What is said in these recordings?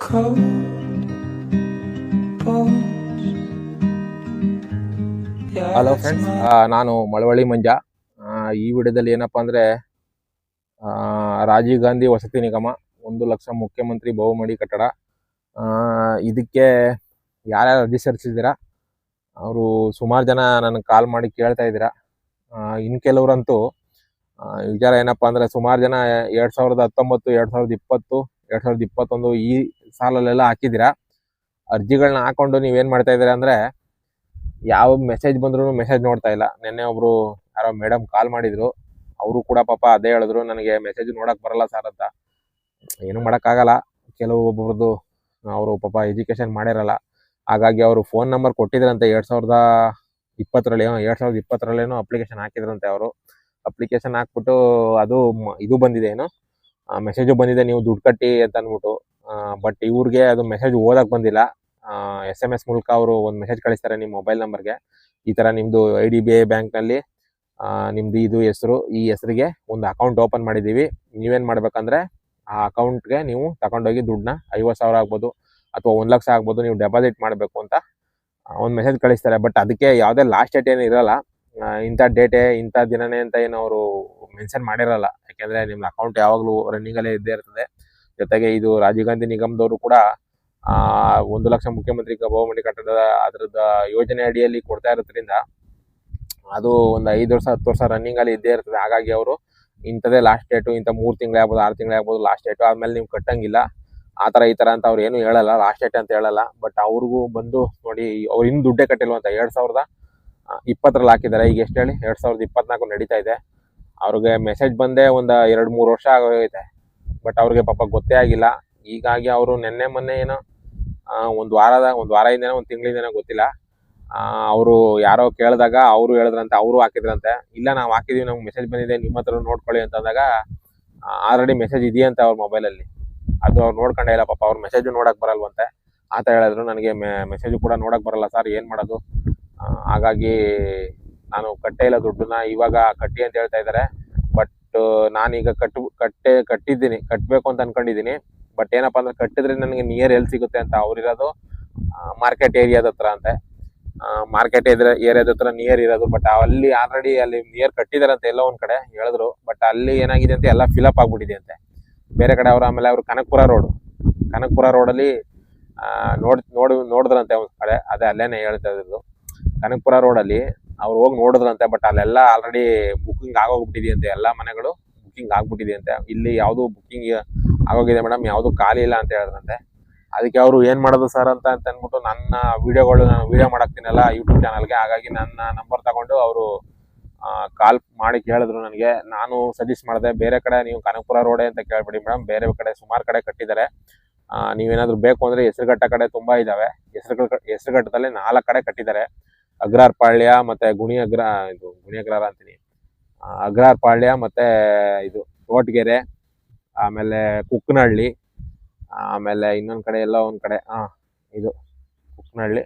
cold bones. Yeah, hello that's friends, my ನಾನು ಮಳವಳ್ಳಿ ಮಂಜ. ಈ ವಿಡಿಯೋದಲ್ಲಿ ಏನಪ್ಪಾ ಅಂದ್ರೆ ರಾಜೀವ್ ಗಾಂಧಿ ವಸತಿ ನಿಗಮ 1 ಲಕ್ಷ ಮುಖ್ಯಮಂತ್ರಿ ಬಹುಮಹಡಿ ಕಟ್ಟಡ. ಇದಕ್ಕೆ ಯಾರ್ಯಾರು ಅರ್ಜಿ ಸಲ್ಲಿಸಿದ್ದೀರಾ ಅವರು ಸುಮಾರು ಜನ ನನಗೆ ಕಾಲ್ ಮಾಡಿ ಕೇಳ್ತಾ ಇದ್ದೀರಾ. ಇನ್ನು ಕೆಲವರಂತೂ ವಿಚಾರ ಏನಪ್ಪಾ ಅಂದ್ರೆ ಸುಮಾರು ಜನ 2019, 2020, 2021 ಈ ಸಾಲಲ್ಲೆಲ್ಲ ಹಾಕಿದ್ದೀರಾ. ಅರ್ಜಿಗಳನ್ನ ಹಾಕೊಂಡು ನೀವೇನ್ ಮಾಡ್ತಾ ಇದ್ದೀರಾ ಅಂದ್ರೆ ಯಾವ ಮೆಸೇಜ್ ಬಂದ್ರು ಮೆಸೇಜ್ ನೋಡ್ತಾ ಇಲ್ಲ. ನಿನ್ನೆ ಒಬ್ರು ಯಾರೋ ಮೇಡಮ್ ಕಾಲ್ ಮಾಡಿದ್ರು, ಅವರು ಕೂಡ ಪಾಪ ಅದೇ ಹೇಳಿದ್ರು, ನನಗೆ ಮೆಸೇಜ್ ನೋಡಕ್ ಬರಲ್ಲ ಸರ್ ಅಂತ. ಏನು ಮಾಡೋಕ್ಕಾಗಲ್ಲ, ಕೆಲವೊಬ್ಬರದ್ದು ಅವರು ಪಾಪ ಎಜುಕೇಶನ್ ಮಾಡಿರಲ್ಲ. ಹಾಗಾಗಿ ಅವರು ಫೋನ್ ನಂಬರ್ ಕೊಟ್ಟಿದ್ರಂತೆ 2020ರಲ್ಲೇನೋ ಅಪ್ಲಿಕೇಶನ್ ಹಾಕಿದ್ರಂತೆ. ಅವರು ಅಪ್ಲಿಕೇಶನ್ ಹಾಕ್ಬಿಟ್ಟು ಅದು ಇದು ಬಂದಿದೆ, ಏನು ಮೆಸೇಜು ಬಂದಿದೆ, ನೀವು ದುಡ್ಡು ಕಟ್ಟಿ ಅಂತ ಅಂದ್ಬಿಟ್ಟು. ಬಟ್ ಇವ್ರಿಗೆ ಅದು ಮೆಸೇಜ್ ಓದಕ್ ಬಂದಿಲ್ಲ. SMS ಮೂಲಕ ಅವರು ಒಂದು ಮೆಸೇಜ್ ಕಳಿಸ್ತಾರೆ ನಿಮ್ಮ ಮೊಬೈಲ್ ನಂಬರ್ಗೆ, ಈ ಥರ ನಿಮ್ಮದು IDBI ಬ್ಯಾಂಕ್ನಲ್ಲಿ ನಿಮ್ಮದು ಇದು ಹೆಸರು, ಈ ಹೆಸರಿಗೆ ಒಂದು ಅಕೌಂಟ್ ಓಪನ್ ಮಾಡಿದ್ದೀವಿ. ನೀವೇನು ಮಾಡ್ಬೇಕಂದ್ರೆ ಆ ಅಕೌಂಟ್ಗೆ ನೀವು ತಗೊಂಡೋಗಿ ದುಡ್ಡನ್ನ 50,000 ಆಗ್ಬೋದು ಅಥವಾ 1 ಲಕ್ಷ ಆಗ್ಬೋದು, ನೀವು ಡೆಪಾಸಿಟ್ ಮಾಡಬೇಕು ಅಂತ ಒಂದು ಮೆಸೇಜ್ ಕಳಿಸ್ತಾರೆ. ಬಟ್ ಅದಕ್ಕೆ ಯಾವುದೇ ಲಾಸ್ಟ್ ಡೇಟ್ ಏನು ಇರಲ್ಲ, ಇಂಥ ಡೇಟೇ ಇಂಥ ದಿನನೇ ಅಂತ ಏನು ಅವರು ಮೆನ್ಷನ್ ಮಾಡಿರಲ್ಲ. ಯಾಕೆಂದರೆ ನಿಮ್ಮ ಅಕೌಂಟ್ ಯಾವಾಗಲೂ ರನ್ನಿಂಗಲ್ಲೇ ಇದ್ದೇ ಇರ್ತದೆ. ಜೊತೆಗೆ ಇದು ರಾಜೀವ್ ಗಾಂಧಿ ನಿಗಮದವರು ಕೂಡ 1 ಲಕ್ಷ ಮುಖ್ಯಮಂತ್ರಿ ಬಹುಮಹಡಿ ಕಟ್ಟಡದ ಅದರದ ಯೋಜನೆ ಅಡಿಯಲ್ಲಿ ಕೊಡ್ತಾ ಇರೋದ್ರಿಂದ ಅದು ಒಂದು 5 ವರ್ಷ 10 ವರ್ಷ ರನ್ನಿಂಗ್ ಅಲ್ಲಿ ಇದ್ದೇ ಇರ್ತದೆ. ಹಾಗಾಗಿ ಅವರು ಇಂಥದೇ ಲಾಸ್ಟ್ ಡೇಟು, ಇಂಥ 3 ತಿಂಗಳೇ ಆಗ್ಬೋದು 6 ತಿಂಗಳೇ ಆಗ್ಬೋದು ಲಾಸ್ಟ್ ಡೇಟು, ಆದ್ಮೇಲೆ ನೀವು ಕಟ್ಟಂಗಿಲ್ಲ ಆ ಥರ ಈ ಥರ ಅಂತ ಅವ್ರು ಏನು ಹೇಳಲ್ಲ, ಲಾಸ್ಟ್ ಡೇಟ್ ಅಂತ ಹೇಳಲ್ಲ. ಬಟ್ ಅವ್ರಿಗೂ ಬಂದು ನೋಡಿ, ಅವ್ರು ಇನ್ನೂ ದುಡ್ಡೇ ಕಟ್ಟಿಲ್ವಂತ. 2020ರಲ್ಲಿ ಹಾಕಿದ್ದಾರೆ, ಈಗ ಎಷ್ಟು ಹೇಳಿ 2024 ನಡೀತಾ ಇದೆ. ಅವ್ರಿಗೆ ಮೆಸೇಜ್ ಬಂದೇ ಒಂದು 2-3 ವರ್ಷ ಆಗೋಗೈತೆ. ಬಟ್ ಅವ್ರಿಗೆ ಪಾಪ ಗೊತ್ತೇ ಆಗಿಲ್ಲ. ಹೀಗಾಗಿ ಅವರು ನೆನ್ನೆ ಮೊನ್ನೆ ಏನೋ ಒಂದು ವಾರದಿಂದನೋ ಒಂದು ತಿಂಗಳಿಂದನೋ ಗೊತ್ತಿಲ್ಲ, ಅವರು ಯಾರೋ ಕೇಳಿದಾಗ ಅವರು ಹೇಳಿದ್ರಂತೆ, ಅವರು ಹಾಕಿದ್ರಂತೆ. ಇಲ್ಲ ನಾವು ಹಾಕಿದೀವಿ, ನಮ್ಗೆ ಮೆಸೇಜ್ ಬಂದಿದೆ, ನಿಮ್ಮ ಹತ್ರ ನೋಡ್ಕೊಳ್ಳಿ ಅಂತಂದಾಗ ಆಲ್ರೆಡಿ ಮೆಸೇಜ್ ಇದೆಯಂತೆ ಅವ್ರ ಮೊಬೈಲಲ್ಲಿ. ಅದು ಅವ್ರು ನೋಡ್ಕೊಂಡೇ ಇಲ್ಲ ಪಾಪ, ಅವ್ರ ಮೆಸೇಜು ನೋಡಕ್ ಬರಲ್ವಂತೆ ಆತ ಹೇಳಿದ್ರು. ನನಗೆ ಮೆಸೇಜು ಕೂಡ ನೋಡಕ್ ಬರಲ್ಲ ಸರ್, ಏನು ಮಾಡೋದು. ಹಾಗಾಗಿ ನಾನು ಕಟ್ಟೇ ಇಲ್ಲ ದುಡ್ಡನ್ನ, ಇವಾಗ ಕಟ್ಟಿ ಅಂತ ಹೇಳ್ತಾ ಇದ್ದಾರೆ. ಬಟ್ ನಾನೀಗ ಕಟ್ಟಿದ್ದೀನಿ, ಕಟ್ಟಬೇಕು ಅಂತ ಅನ್ಕೊಂಡಿದ್ದೀನಿ. ಬಟ್ ಏನಪ್ಪಾ ಅಂದ್ರೆ ಕಟ್ಟಿದ್ರೆ ನನಗೆ ನಿಯರ್ ಎಲ್ಲಿ ಸಿಗುತ್ತೆ ಅಂತ, ಅವ್ರಿರೋದು ಮಾರ್ಕೆಟ್ ಏರಿಯಾದ ಹತ್ರ ಅಂತೆ. ಮಾರ್ಕೆಟ್ ಏರಿಯಾದ ಹತ್ರ ನಿಯರ್ ಇರೋದು. ಬಟ್ ಅಲ್ಲಿ ಆಲ್ರೆಡಿ ಅಲ್ಲಿ ನಿಯರ್ ಕಟ್ಟಿದಾರಂತೆ ಎಲ್ಲೋ ಒಂದ್ ಕಡೆ ಹೇಳಿದ್ರು. ಬಟ್ ಅಲ್ಲಿ ಏನಾಗಿದೆ ಅಂತ ಎಲ್ಲ ಫಿಲಪ್ ಆಗ್ಬಿಟ್ಟಿದೆ ಅಂತೆ ಬೇರೆ ಕಡೆ. ಆಮೇಲೆ ಅವರು ಕನಕಪುರ ರೋಡಲ್ಲಿ ನೋಡಿದ್ರಂತೆ ಒಂದ್ ಕಡೆ, ಅದೇ ಅಲ್ಲೇನೆ ಹೇಳ್ತಾ ಇದ್ರು. ಕನಕಪುರ ರೋಡಲ್ಲಿ ಅವ್ರು ಹೋಗಿ ನೋಡಿದ್ರಂತೆ. ಬಟ್ ಅಲ್ಲೆಲ್ಲ ಆಲ್ರೆಡಿ ಬುಕ್ಕಿಂಗ್ ಆಗೋಗ್ಬಿಟ್ಟಿದೆಯಂತೆ, ಎಲ್ಲ ಮನೆಗಳು ಬುಕ್ಕಿಂಗ್ ಆಗ್ಬಿಟ್ಟಿದೆಯಂತೆ. ಇಲ್ಲಿ ಯಾವುದು ಬುಕ್ಕಿಂಗ್ ಆಗೋಗಿದೆ ಮೇಡಮ್, ಯಾವುದು ಖಾಲಿ ಇಲ್ಲ ಅಂತ ಹೇಳಿದ್ರಂತೆ. ಅದಕ್ಕೆ ಅವರು ಏನ್ ಮಾಡೋದು ಸರ್ ಅಂತ ಅಂದ್ಬಿಟ್ಟು ನನ್ನ ನಾನು ವಿಡಿಯೋ ಮಾಡಾಕ್ತೀನಲ್ಲ ಯೂಟ್ಯೂಬ್ ಚಾನಲ್ಗೆ, ಹಾಗಾಗಿ ನನ್ನ ನಂಬರ್ ತಗೊಂಡು ಅವರು ಕಾಲ್ ಮಾಡಿ ಕೇಳಿದ್ರು ನನಗೆ. ನಾನು ಸಜೆಸ್ಟ್ ಮಾಡಿದೆ, ಬೇರೆ ಕಡೆ ನೀವು ಕನಕಪುರ ರೋಡೇ ಅಂತ ಕೇಳ್ಬಿಡಿ ಮೇಡಮ್, ಬೇರೆ ಕಡೆ ಸುಮಾರು ಕಡೆ ಕಟ್ಟಿದ್ದಾರೆ. ನೀವೇನಾದ್ರು ಬೇಕು ಅಂದ್ರೆ ಹೆಸರುಘಟ್ಟ ಕಡೆ ತುಂಬಾ ಇದಾವೆ. ಹೆಸರುಘಟ್ಟದಲ್ಲಿ 4 ಕಡೆ ಕಟ್ಟಿದ್ದಾರೆ. ಅಗ್ರಾರ್ ಪಾಳ್ಯ ಮತ್ತೆ ಗುಣಿಯಗ್ರಾರ ಅಂತೀನಿ, ಅಗ್ರಾರ್ ಪಾಳ್ಯ ಮತ್ತೆ ಇದು ತೋಟಗೆರೆ, ಆಮೇಲೆ ಕುಕ್ಕನಹಳ್ಳಿ, ಆಮೇಲೆ ಇನ್ನೊಂದ್ ಕಡೆ ಎಲ್ಲೋ ಒಂದ್ ಕಡೆ ಇದು ಕುಕ್ಕನಹಳ್ಳಿ,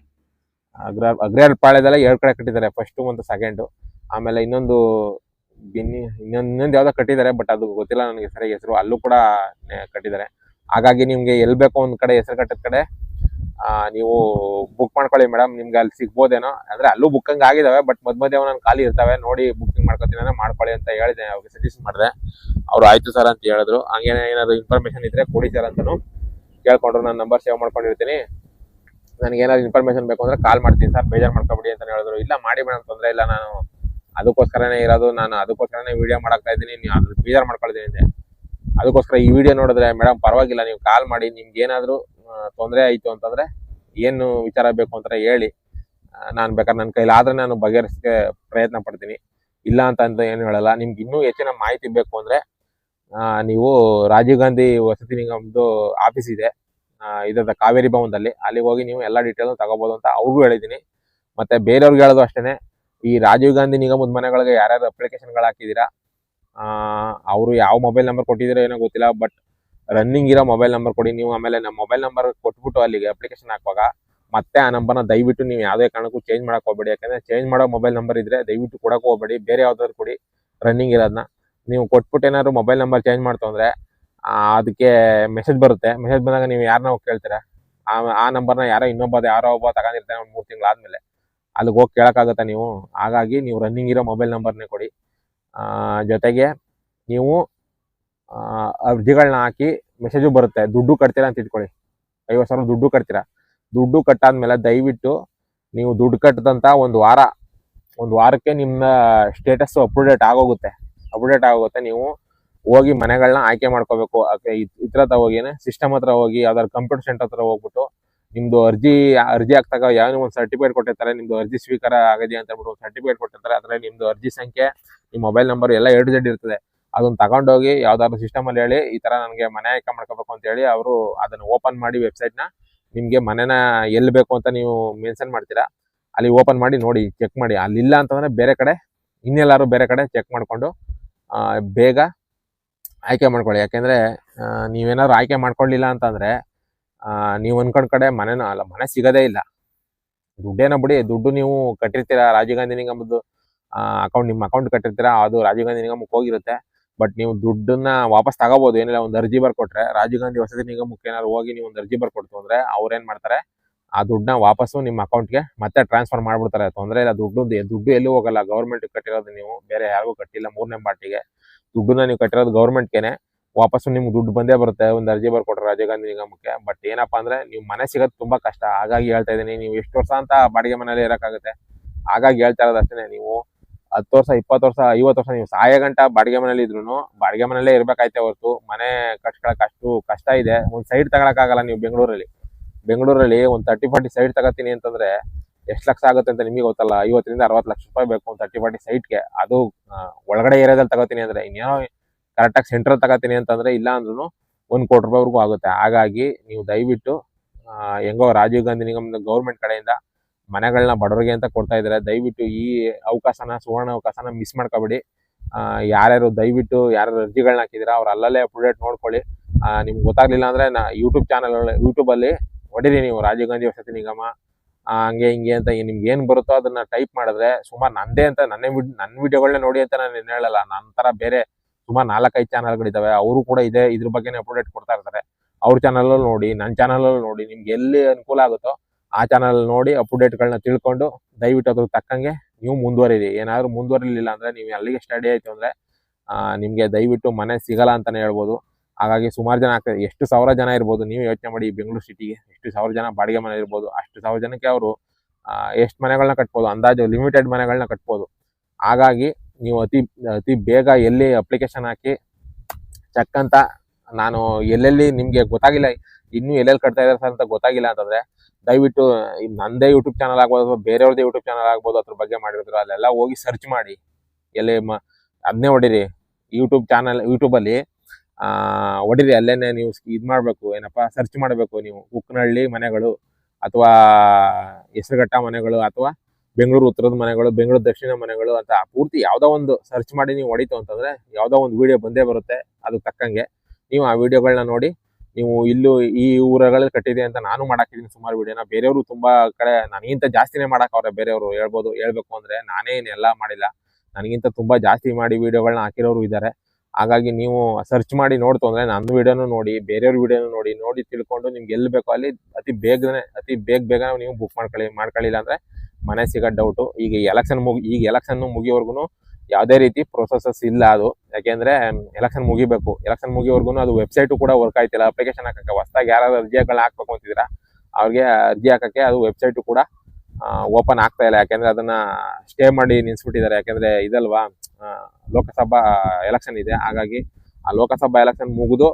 ಅಗ್ರಾರ್ ಪಾಳ್ಯದಲ್ಲ 2 ಕಡೆ ಕಟ್ಟಿದ್ದಾರೆ, ಫಸ್ಟ್ ಮತ್ತು ಸೆಕೆಂಡ್. ಆಮೇಲೆ ಇನ್ನೊಂದು ಇನ್ನೊಂದು ಯಾವ್ದೋ ಕಟ್ಟಿದ್ದಾರೆ, ಬಟ್ ಅದು ಗೊತ್ತಿಲ್ಲ ನನಗೆ ಸರಿಯಾಗಿ ಹೆಸರು. ಅಲ್ಲೂ ಕೂಡ ಕಟ್ಟಿದ್ದಾರೆ. ಹಾಗಾಗಿ ನಿಮ್ಗೆ ಎಲ್ಲಿ ಬೇಕೋ ಒಂದ್ ಕಡೆ ಹೆಸರುಘಟ್ಟದ ಕಡೆ ನೀವು ಬುಕ್ ಮಾಡ್ಕೊಳ್ಳಿ ಮೇಡಮ್, ನಿಮ್ಗೆ ಅಲ್ಲಿ ಸಿಗ್ಬೋದೇನೋ. ಅಂದ್ರೆ ಅಲ್ಲೂ ಬುಕ್ಕಿಂಗ್ ಆಗಿದಾವೆ, ಬಟ್ ಮಧ್ಯ ಒಂದೊಂದು ಖಾಲಿ ಇರ್ತವೆ, ನೋಡಿ ಬುಕ್ಕಿಂಗ್ ಮಾಡ್ಕೊತೀನಿ ಅಂದ್ರೆ ಮಾಡ್ಕೊಳ್ಳಿ ಅಂತ ಹೇಳಿದೆ. ಅವ್ರಿಗೆ ಸಜೆಸ್ಟ್ ಮಾಡಿದೆ, ಅವ್ರು ಆಯ್ತು ಸರ್ ಅಂತ ಹೇಳಿದ್ರು. ಹಂಗೇನೆ ಏನಾದ್ರು ಇನ್ಫಾರ್ಮೇಶನ್ ಇದ್ರೆ ಕೊಡಿ ಸರ್ ಅಂತನು ಕೇಳ್ಕೊಂಡ್ರು. ನಾನು ನಂಬರ್ ಸೇವ್ ಮಾಡ್ಕೊಂಡಿರ್ತೀನಿ, ನನಗೆ ಏನಾದ್ರು ಇನ್ಫಾರ್ಮೇಶನ್ ಬೇಕು ಅಂದ್ರೆ ಕಾಲ್ ಮಾಡ್ತೀನಿ ಸರ್, ಬೇಜಾರು ಮಾಡ್ಕೊಬಿಡಿ ಅಂತ ಹೇಳಿದ್ರು. ಇಲ್ಲ ಮಾಡಿ ಮೇಡಮ್, ತೊಂದರೆ ಇಲ್ಲ, ನಾನು ಅದಕ್ಕೋಸ್ಕರನೇ ಇರೋದು, ನಾನು ಅದಕ್ಕೋಸ್ಕರನೇ ವಿಡಿಯೋ ಮಾಡಾಕ್ತಾ ಇದ್ದೀನಿ, ನೀವು ಅದ್ರ ಬೇಜಾರು ಮಾಡ್ಕೊಳ್ತೀನಿ ಅಂದೆ. ಅದಕ್ಕೋಸ್ಕರ ಈ ವಿಡಿಯೋ ನೋಡಿದ್ರೆ ಮೇಡಮ್ ಪರವಾಗಿಲ್ಲ, ನೀವು ಕಾಲ್ ಮಾಡಿ, ನಿಮ್ಗೆ ಏನಾದ್ರು ತೊಂದರೆ ಆಯ್ತು ಅಂತಂದ್ರೆ ಏನು ವಿಚಾರ ಬೇಕು ಅಂತ ಹೇಳಿ, ನಾನು ಬೇಕಾದ್ರೆ ನನ್ನ ಕೈಲಾದ್ರೆ ನಾನು ಬಗೆಹರಿಸಕ್ಕೆ ಪ್ರಯತ್ನ ಪಡ್ತೀನಿ. ಇಲ್ಲ ಅಂತ ಏನು ಹೇಳಲ್ಲ. ನಿಮ್ಗೆ ಇನ್ನೂ ಹೆಚ್ಚಿನ ಮಾಹಿತಿ ಬೇಕು ಅಂದ್ರೆ ನೀವು ರಾಜೀವ್ ಗಾಂಧಿ ವಸತಿ ನಿಗಮದ್ದು ಆಫೀಸ್ ಇದೆ, ಇದ್ರದ ಕಾವೇರಿ ಭವನದಲ್ಲಿ, ಅಲ್ಲಿಗೆ ಹೋಗಿ ನೀವು ಎಲ್ಲ ಡೀಟೇಲ್ ತಗೋಬಹುದು ಅಂತ ಅವ್ರಿಗೂ ಹೇಳಿದ್ದೀನಿ. ಮತ್ತೆ ಬೇರೆಯವ್ರಿಗೆ ಹೇಳೋದು ಅಷ್ಟೇನೆ, ಈ ರಾಜೀವ್ ಗಾಂಧಿ ನಿಗಮದ ಮನೆಗಳಿಗೆ ಯಾರ್ಯಾರು ಅಪ್ಲಿಕೇಶನ್ಗಳು ಹಾಕಿದ್ದೀರಾ, ಅವರು ಯಾವ ಮೊಬೈಲ್ ನಂಬರ್ ಕೊಟ್ಟಿದ್ದೀರೋ ಏನೋ ಗೊತ್ತಿಲ್ಲ, ಬಟ್ ರನ್ನಿಂಗ್ ಇರೋ ಮೊಬೈಲ್ ನಂಬರ್ ಕೊಡಿ ನೀವು. ಆಮೇಲೆ ನಮ್ಮ ಮೊಬೈಲ್ ನಂಬರ್ ಕೊಟ್ಬಿಟ್ಟು ಅಲ್ಲಿಗೆ ಅಪ್ಲಿಕೇಶನ್ ಹಾಕುವಾಗ ಮತ್ತೆ ಆ ನಂಬರ್ನ ದಯವಿಟ್ಟು ನೀವು ಯಾವುದೇ ಕಾರಣಕ್ಕೂ ಚೇಂಜ್ ಮಾಡಕ್ ಹೋಗ್ಬೇಡಿ. ಯಾಕಂದ್ರೆ ಚೇಂಜ್ ಮಾಡೋ ಮೊಬೈಲ್ ನಂಬರ್ ಇದ್ರೆ ದಯವಿಟ್ಟು ಕೊಡಕ್ಕೆ ಹೋಗ್ಬೇಡಿ, ಬೇರೆ ಯಾವ್ದಾದ್ರು ಕೊಡಿ ರನ್ನಿಂಗ್ ಇರೋದನ್ನ. ನೀವು ಕೊಟ್ಬಿಟ್ಟು ಏನಾದ್ರು ಮೊಬೈಲ್ ನಂಬರ್ ಚೇಂಜ್ ಮಾಡ್ತು ಅಂದ್ರೆ ಅದಕ್ಕೆ ಮೆಸೇಜ್ ಬರುತ್ತೆ. ಮೆಸೇಜ್ ಬಂದಾಗ ನೀವು ಯಾರನ್ನ ಹೋಗಿ ಕೇಳ್ತೀರಾ, ಆ ನಂಬರ್ನ ಯಾರೋ ಒಬ್ಬ ತಗೊಂಡಿರ್ತಾನೆ ಒಂದು 3 ತಿಂಗಳಾದ್ಮೇಲೆ, ಅಲ್ಲಿಗೆ ಹೋಗಿ ಕೇಳೋಕ್ಕಾಗತ್ತಾ ನೀವು? ಹಾಗಾಗಿ ನೀವು ರನ್ನಿಂಗ್ ಇರೋ ಮೊಬೈಲ್ ನಂಬರ್ನೇ ಕೊಡಿ. ಜೊತೆಗೆ ನೀವು ಅರ್ಜಿಗಳನ್ನ ಹಾಕಿ ಮೆಸೇಜು ಬರುತ್ತೆ. ದುಡ್ಡು ಕಟ್ತೀರಾ ಅಂತ ಇಟ್ಕೊಳ್ಳಿ, 50,000 ದುಡ್ಡು ಕಟ್ತೀರಾ. ದುಡ್ಡು ಕಟ್ಟಾದ್ಮೇಲೆ ದಯವಿಟ್ಟು ನೀವು ದುಡ್ಡು ಕಟ್ಟಿದಂಥ ಒಂದು ವಾರಕ್ಕೆ ನಿಮ್ಮ ಸ್ಟೇಟಸ್ ಅಪ್ಡೇಟ್ ಆಗೋಗುತ್ತೆ. ನೀವು ಹೋಗಿ ಮನೆಗಳನ್ನ ಆಯ್ಕೆ ಮಾಡ್ಕೋಬೇಕು. ಇದ್ರ ಹತ್ರ ಹೋಗಿನೇ ಸಿಸ್ಟಮ್ ಹತ್ರ ಹೋಗಿ ಯಾವ್ದಾದ್ರು ಕಂಪ್ಯೂಟರ್ ಸೆಂಟರ್ ಹತ್ರ ಹೋಗ್ಬಿಟ್ಟು ನಿಮ್ದು ಅರ್ಜಿ ಹಾಕ್ದಾಗ ಯಾವ ಒಂದು ಸರ್ಟಿಫಿಕೇಟ್ ಕೊಟ್ಟಿರ್ತಾರೆ, ನಿಮ್ದು ಅರ್ಜಿ ಸ್ವೀಕಾರ ಆಗಿದೆ ಅಂತ ಹೇಳ್ಬಿಟ್ಟು ಒಂದು ಸರ್ಟಿಫಿಕೇಟ್ ಕೊಟ್ಟಿರ್ತಾರೆ. ಅದ್ರಲ್ಲಿ ನಿಮ್ದು ಅರ್ಜಿ ಸಂಖ್ಯೆ, ನಿಮ್ಮ ಮೊಬೈಲ್ ನಂಬರ್ ಎಲ್ಲ A to Z ಇರ್ತದೆ. ಅದನ್ನ ತಗೊಂಡೋಗಿ ಯಾವ್ದಾದ್ರು ಸಿಸ್ಟಮ್ ಅಲ್ಲಿ ಹೇಳಿ ಈ ತರ ನನಗೆ ಮನೆ ಆಯ್ಕೆ ಮಾಡ್ಕೋಬೇಕು ಅಂತ ಹೇಳಿ ಅವರು ಅದನ್ನ ಓಪನ್ ಮಾಡಿ ವೆಬ್ಸೈಟ್ ನ ನಿಮ್ಗೆ ಮನೆನ ಎಲ್ಲಿ ಬೇಕು ಅಂತ ನೀವು ಮೆನ್ಷನ್ ಮಾಡ್ತೀರಾ, ಅಲ್ಲಿ ಓಪನ್ ಮಾಡಿ ನೋಡಿ, ಚೆಕ್ ಮಾಡಿ. ಅಲ್ಲಿಲ್ಲ ಅಂತಂದ್ರೆ ಇನ್ನೆಲ್ಲಾರು ಬೇರೆ ಕಡೆ ಚೆಕ್ ಮಾಡ್ಕೊಂಡು ಬೇಗ ಆಯ್ಕೆ ಮಾಡ್ಕೊಳ್ಳಿ. ಯಾಕೆಂದ್ರೆ ನೀವೇನಾದ್ರು ಆಯ್ಕೆ ಮಾಡ್ಕೊಳ್ಳಿಲ್ಲ ಅಂತಂದ್ರೆ ನೀವು ಅನ್ಕೊಂಡ್ ಕಡೆ ಮನೆ ಸಿಗೋದೇ ಇಲ್ಲ. ದುಡ್ಡೇನೋ ಬಿಡಿ, ದುಡ್ಡು ನೀವು ಕಟ್ಟಿರ್ತೀರಾ, ರಾಜೀವ್ ಗಾಂಧಿ ನಿಗಮದ್ದು ನಿಮ್ಮ ಅಕೌಂಟ್ ಕಟ್ಟಿರ್ತೀರಾ, ಅದು ರಾಜೀವ್ ಗಾಂಧಿ ನಿಗಮಕ್ಕೆ ಹೋಗಿರುತ್ತೆ. ಬಟ್ ನೀವು ದುಡ್ಡನ್ನ ವಾಪಸ್ ತಗೋಬಹುದು. ಏನಿಲ್ಲ ಒಂದು ಅರ್ಜಿ ಬರ್ಕೊಟ್ರೆ, ರಾಜೀವ್ ಗಾಂಧಿ ವಸತಿ ನಿಗಮಕ್ಕೆ ಏನಾದ್ರು ಹೋಗಿ ನೀವು ಒಂದು ಅರ್ಜಿ ಬರ್ಕೊಡ್ತು ಅಂದ್ರೆ ಅವ್ರೇನ್ ಮಾಡ್ತಾರೆ, ಆ ದುಡ್ಡನ್ನ ವಾಪಸ್ಸು ನಿಮ್ಮ ಅಕೌಂಟ್ಗೆ ಮತ್ತೆ ಟ್ರಾನ್ಸ್ಫರ್ ಮಾಡ್ಬಿಡ್ತಾರೆ. ತೊಂದರೆ ಇಲ್ಲ, ದುಡ್ಡು ಎಲ್ಲೂ ಹೋಗಲ್ಲ. ಗೌರ್ಮೆಂಟ್ ಕಟ್ಟಿರೋದು ನೀವು, ಬೇರೆ ಯಾರಿಗೂ ಕಟ್ಟಿಲ್ಲ. 3ನೇ ಪಾರ್ಟಿಗೆ ದುಡ್ಡನ್ನ ನೀವು ಕಟ್ಟಿರೋದು ಗೌರ್ಮೆಂಟ್ಗೆನೆ, ವಾಪಸ್ಸು ನಿಮ್ಗೆ ದುಡ್ಡು ಬಂದೇ ಬರುತ್ತೆ ಒಂದು ಅರ್ಜಿ ಬರ್ಕೊಟ್ರೆ ರಾಜೀವ್ ಗಾಂಧಿ ನಿಗಮಕ್ಕೆ. ಬಟ್ ಏನಪ್ಪಾ ಅಂದ್ರೆ ನೀವು ಮನೆ ಸಿಗೋದು ತುಂಬಾ ಕಷ್ಟ. ಹಾಗಾಗಿ ಹೇಳ್ತಾ ಇದೀನಿ, ನೀವು ಎಷ್ಟು ವರ್ಷ ಅಂತ ಬಾಡಿಗೆ ಮನೇಲಿ ಇರಕ್ಕಾಗುತ್ತೆ? ಹಾಗಾಗಿ ಹೇಳ್ತಾ ಇರೋದು ಅಷ್ಟೇ. ನೀವು 10 ವರ್ಷ, 20 ವರ್ಷ, 50 ವರ್ಷ ನೀವು ಸಾಯ ಗಂಟ ಬಾಡಿಗೆ ಮನೇಲಿ ಇದ್ರು ಬಾಡಿಗೆ ಮನೇಲೇ ಇರ್ಬೇಕಾಯ್ತೆ ಹೊರತು ಮನೆ ಕಟ್ಕೊಳಕ್ ಅಷ್ಟು ಕಷ್ಟ ಇದೆ. ಒಂದು ಸೈಡ್ ತಗೊಳಕ್ಕಾಗಲ್ಲ. ನೀವು ಬೆಂಗಳೂರಲ್ಲಿ ಒಂದು 30-40 ಸೈಡ್ ತಗೋತೀನಿ ಅಂತಂದ್ರೆ ಎಷ್ಟು ಲಕ್ಷ ಆಗುತ್ತೆ ಅಂತ ನಿಮಗೆ ಗೊತ್ತಲ್ಲ. 50-60 ಲಕ್ಷ ರೂಪಾಯಿ ಬೇಕು ಒಂದು 30-40 ಸೈಟ್ಗೆ. ಅದು ಒಳಗಡೆ ಏರಿಯಾದಲ್ಲಿ ತಗೋತೀನಿ ಅಂದ್ರೆ, ಇನ್ನೇನೋ ಕರೆಕ್ಟಾಗಿ ಸೆಂಟ್ರಲ್ ತಗೋತೀನಿ ಅಂತಂದ್ರೆ ಇಲ್ಲ ಅಂದ್ರೂ 1 ಕೋಟಿ ರೂಪಾಯಿವರೆಗೂ ಆಗುತ್ತೆ. ಹಾಗಾಗಿ ನೀವು ದಯವಿಟ್ಟು ಹೆಂಗೋ ರಾಜೀವ್ ಗಾಂಧಿ ನಿಗಮದ ಗೌರ್ಮೆಂಟ್ ಕಡೆಯಿಂದ ಮನೆಗಳನ್ನ ಬಡವರಿಗೆ ಅಂತ ಕೊಡ್ತಾ ಇದ್ದಾರೆ. ದಯವಿಟ್ಟು ಈ ಸುವರ್ಣ ಅವಕಾಶನ ಮಿಸ್ ಮಾಡ್ಕೋಬೇಡಿ. ಯಾರು ಅರ್ಜಿಗಳನ್ನ ಹಾಕಿದಿರಾ ಅವ್ರು ಅಲ್ಲಲ್ಲೇ ಅಪ್ಡೇಟ್ ನೋಡ್ಕೊಳ್ಳಿ. ನಿಮ್ಗೆ ಗೊತ್ತಾಗ್ಲಿಲ್ಲ ಅಂದ್ರೆ ಯೂಟ್ಯೂಬ್ ಅಲ್ಲಿ ಹೊಡಿರಿ ನೀವು ರಾಜೀವ್ ಗಾಂಧಿ ವಸತಿ ನಿಗಮ ಹಂಗೆ ಹಿಂಗೆ ಅಂತ ನಿಮ್ಗೆ ಏನ್ ಬರುತ್ತೋ ಅದನ್ನ ಟೈಪ್ ಮಾಡಿದ್ರೆ ಸುಮಾರು ನನ್ನ ವಿಡಿಯೋಗಳನ್ನ ನೋಡಿ ಅಂತ ನಾನು ಹೇಳಲ್ಲ. ನನ್ನ ತರ ಬೇರೆ ಸುಮಾರು 4-5 ಚಾನಲ್ಗಳಿದಾವೆ, ಅವರು ಕೂಡ ಇದ್ರ ಬಗ್ಗೆನೇ ಅಪ್ಡೇಟ್ ಕೊಡ್ತಾ ಇರ್ತಾರೆ. ಅವ್ರ ಚಾನಲ್ ನೋಡಿ, ನನ್ನ ಚಾನಲ್ ನೋಡಿ, ನಿಮ್ಗೆ ಎಲ್ಲಿ ಅನುಕೂಲ ಆಗುತ್ತೋ ಆ ಚಾನಲ್ ನೋಡಿ ಅಪ್ಡೇಟ್ಗಳನ್ನ ತಿಳ್ಕೊಂಡು ದಯವಿಟ್ಟು ಅದ್ರ ತಕ್ಕಂಗೆ ನೀವು ಮುಂದುವರಿರಿ. ಏನಾದ್ರು ಮುಂದುವರಿಲಿಲ್ಲ ಅಂದ್ರೆ, ನೀವು ಅಲ್ಲಿಗೆ ಸ್ಟಡಿ ಆಯ್ತು ಅಂದ್ರೆ ನಿಮ್ಗೆ ದಯವಿಟ್ಟು ಮನೆ ಸಿಗಲ್ಲ ಅಂತಾನೆ ಹೇಳ್ಬೋದು. ಹಾಗಾಗಿ ಸುಮಾರು ಜನ ಆಗ್ತದೆ. ಎಷ್ಟು 1000 ಜನ ಇರ್ಬೋದು, ನೀವು ಯೋಚನೆ ಮಾಡಿ. ಬೆಂಗಳೂರು ಸಿಟಿಗೆ ಎಷ್ಟು 1000 ಜನ ಬಾಡಿಗೆ ಮನೆ ಇರ್ಬೋದು. ಅಷ್ಟು 1000 ಜನಕ್ಕೆ ಅವರು ಎಷ್ಟು ಮನೆಗಳನ್ನ ಕಟ್ಬೋದು, ಅಂದಾಜು ಲಿಮಿಟೆಡ್ ಮನೆಗಳನ್ನ ಕಟ್ಬೋದು. ಹಾಗಾಗಿ ನೀವು ಅತಿ ಬೇಗ ಎಲ್ಲಿ ಅಪ್ಲಿಕೇಶನ್ ಹಾಕಿ ಚೆಕ್ ಅಂತ, ನಾನು ಎಲ್ಲೆಲ್ಲಿ ನಿಮ್ಗೆ ಗೊತ್ತಾಗಿಲ್ಲ, ಇನ್ನೂ ಎಲ್ಲೆಲ್ಲಿ ಕಟ್ತಾ ಇದ್ದಾರೆ ಸರ್ ಅಂತ ಗೊತ್ತಾಗಿಲ್ಲ ಅಂತಂದ್ರೆ ದಯವಿಟ್ಟು ನಂದೇ ಯೂಟ್ಯೂಬ್ ಚಾನಲ್ ಆಗ್ಬೋದು ಅಥವಾ ಬೇರೆಯವ್ರದೇ ಯೂಟ್ಯೂಬ್ ಚಾನಲ್ ಆಗ್ಬೋದು, ಅದ್ರ ಬಗ್ಗೆ ಮಾಡಿರ್ತಾರೆ, ಅಲ್ಲೆಲ್ಲ ಹೋಗಿ ಸರ್ಚ್ ಮಾಡಿ ಅದನ್ನೇ ಹೊಡಿರಿ. ಯೂಟ್ಯೂಬಲ್ಲಿ ಹೊಡಿರಿ. ಅಲ್ಲೇನೆ ನೀವು ಮಾಡ್ಬೇಕು, ಏನಪ್ಪಾ ಸರ್ಚ್ ಮಾಡಬೇಕು ನೀವು. ಕುಕ್ಕನಹಳ್ಳಿ ಮನೆಗಳು ಅಥವಾ ಹೆಸರುಘಟ್ಟ ಮನೆಗಳು ಅಥವಾ ಬೆಂಗಳೂರು ಉತ್ತರದ ಮನೆಗಳು, ಬೆಂಗಳೂರು ದಕ್ಷಿಣ ಮನೆಗಳು ಅಂತ ಪೂರ್ತಿ ಯಾವ್ದೋ ಒಂದು ಸರ್ಚ್ ಮಾಡಿ ನೀವು ಹೊಡಿತು ಅಂತಂದ್ರೆ ಯಾವ್ದೋ ಒಂದು ವಿಡಿಯೋ ಬಂದೇ ಬರುತ್ತೆ. ಅದು ತಕ್ಕಂಗೆ ನೀವು ಆ ವಿಡಿಯೋಗಳನ್ನ ನೋಡಿ ನೀವು ಈ ಊರುಗಳಲ್ಲಿ ಕಟ್ಟಿದೆ ಅಂತ ನಾನು ಮಾಡಾಕಿದ್ದೀನಿ ಸುಮಾರು ವಿಡಿಯೋನ. ಬೇರೆಯವರು ತುಂಬಾ ಕಡೆ ನನಗಿಂತ ಜಾಸ್ತಿನೇ ಮಾಡಾಕವ್ರೆ. ಬೇರೆಯವರು ಹೇಳ್ಬೇಕು ಅಂದ್ರೆ ನಾನೇ ಎಲ್ಲ ಮಾಡಿಲ್ಲ, ನನಗಿಂತ ತುಂಬಾ ಜಾಸ್ತಿ ಮಾಡಿ ವಿಡಿಯೋಗಳನ್ನ ಹಾಕಿರೋರು ಇದ್ದಾರೆ. ಹಾಗಾಗಿ ನೀವು ಸರ್ಚ್ ಮಾಡಿ ನೋಡ್ತು ಅಂದ್ರೆ ನನ್ನ ವಿಡಿಯೋನು ನೋಡಿ, ಬೇರೆಯವ್ರ ವಿಡಿಯೋನು ನೋಡಿ ತಿಳ್ಕೊಂಡು ನಿಮ್ಗೆ ಎಲ್ಲಿ ಬೇಕೋ ಅಲ್ಲಿ ಅತಿ ಬೇಗ ನೀವು ಬುಕ್ ಮಾಡ್ಕೊಳ್ಳಿಲ್ಲ ಅಂದ್ರೆ ಮನೆ ಸಿಗೋದು ಡೌಟು. ಈಗ ಎಲೆಕ್ಷನ್ ಮುಗಿಯೋವರೆಗೂ ಯಾವುದೇ ರೀತಿ ಪ್ರೊಸೆಸಸ್ ಇಲ್ಲ. ಅದು ಯಾಕೆಂದ್ರೆ ಎಲೆಕ್ಷನ್ ಮುಗಿವರೆಗೂ ಅದು ವೆಬ್ಸೈಟ್ ಕೂಡ ವರ್ಕ್ ಆಯ್ತಿಲ್ಲ. ಅಪ್ಲಿಕೇಶನ್ ಹಾಕಕ್ಕೆ ಹೊಸದಾಗಿ ಯಾರಾದ್ರೂ ಅರ್ಜಿಗಳನ್ನ ಹಾಕ್ಬೇಕು ಅಂತಿದ್ದೀರಾ ಅವ್ರಿಗೆ ಅರ್ಜಿ ಹಾಕಕ್ಕೆ ಅದು ವೆಬ್ಸೈಟ್ ಕೂಡ ಓಪನ್ ಆಗ್ತಾ ಇಲ್ಲ. ಯಾಕೆಂದ್ರೆ ಅದನ್ನ ಸ್ಟೇ ಮಾಡಿ ನಿಲ್ಸ್ಬಿಟ್ಟಿದ್ದಾರೆ. ಯಾಕೆಂದ್ರೆ ಇದಲ್ವಾ ಲೋಕಸಭಾ ಎಲೆಕ್ಷನ್ ಇದೆ. ಹಾಗಾಗಿ ಆ ಲೋಕಸಭಾ ಎಲೆಕ್ಷನ್ ಮುಗಿದು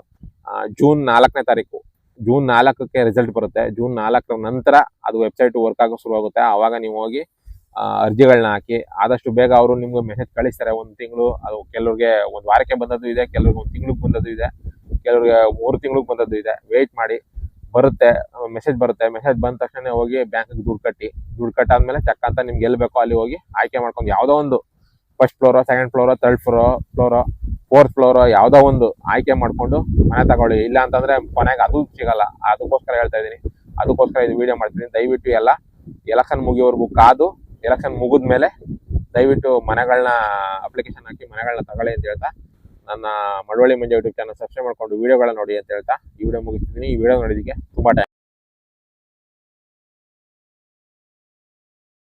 ಜೂನ್ 4ನೇ ತಾರೀಕು, ಜೂನ್ 4ಕ್ಕೆ ರಿಸಲ್ಟ್ ಬರುತ್ತೆ. ಜೂನ್ 4ರ ನಂತರ ಅದು ವೆಬ್ಸೈಟ್ ವರ್ಕ್ ಆಗೋ ಶುರು ಆಗುತ್ತೆ. ಆವಾಗ ನೀವು ಹೋಗಿ ಅರ್ಜಿಗಳನ್ನ ಹಾಕಿ ಆದಷ್ಟು ಬೇಗ ಅವರು ನಿಮ್ಗೆ ಮೆಸೇಜ್ ಕಳಿಸ್ತಾರೆ. 1 ತಿಂಗಳು, ಅದು ಕೆಲವ್ರಿಗೆ 1 ವಾರಕ್ಕೆ ಬಂದದ್ದು ಇದೆ, ಕೆಲವ್ರಿಗೆ 1 ತಿಂಗಳಿಗೆ ಬಂದದ್ದು ಇದೆ, ಕೆಲವ್ರಿಗೆ 3 ತಿಂಗಳಿಗೆ ಬಂದದ್ದು ಇದೆ. ವೇಟ್ ಮಾಡಿ, ಬರುತ್ತೆ ಮೆಸೇಜ್ ಬಂದ ತಕ್ಷಣ ಹೋಗಿ ಬ್ಯಾಂಕ್ಗೆ ದುಡ್ಡು ಕಟ್ಟಾದ್ಮೇಲೆ ಚೆಕ್ ಅಂತ ನಿಮ್ಗೆ ಎಲ್ಲಿ ಬೇಕೋ ಅಲ್ಲಿ ಹೋಗಿ ಆಯ್ಕೆ ಮಾಡ್ಕೊಂಡು ಯಾವುದೋ ಒಂದು first fluoro, second fluoro, third fluoro, fourth fluoro ಯಾವುದೋ ಒಂದು ಆಯ್ಕೆ ಮಾಡ್ಕೊಂಡು ಮನೆ ತಗೊಳ್ಳಿ. ಇಲ್ಲ ಅಂತಂದ್ರೆ ಕೊನೆಗೆ ಅದು ಸಿಗಲ್ಲ. ಅದಕ್ಕೋಸ್ಕರ ಹೇಳ್ತಾ ಇದೀನಿ, ಅದಕ್ಕೋಸ್ಕರ ಇದು ವಿಡಿಯೋ ಮಾಡ್ತೀನಿ. ದಯವಿಟ್ಟು ಎಲ್ಲ ಎಲೆಕ್ಷನ್ ಮುಗಿಯೋವರೆಗೂ ಕಾದು, ಎಲೆಕ್ಷನ್ ಮುಗಿದ್ಮೇಲೆ ದಯವಿಟ್ಟು ಅಪ್ಲಿಕೇಶನ್ ಹಾಕಿ ಮನೆಗಳನ್ನ ತಗೊಳ್ಳಿ ಅಂತ ಹೇಳ್ತಾ ನನ್ನ ಮಳವಳ್ಳಿ ಮಂಜ ಯೂಟ್ಯೂಬ್ ಚಾನಲ್ ಸಬ್ಸ್ಕ್ರೈಬ್ ಮಾಡ್ಕೊಂಡು ವಿಡಿಯೋಗಳನ್ನ ನೋಡಿ ಅಂತ ಹೇಳ್ತಾ ಈ ವಿಡಿಯೋ ಮುಗಿಸ್ತಿದ್ದೀನಿ. ಈ ವಿಡಿಯೋ ನೋಡಿದ್ದಕ್ಕೆ ತುಂಬಾ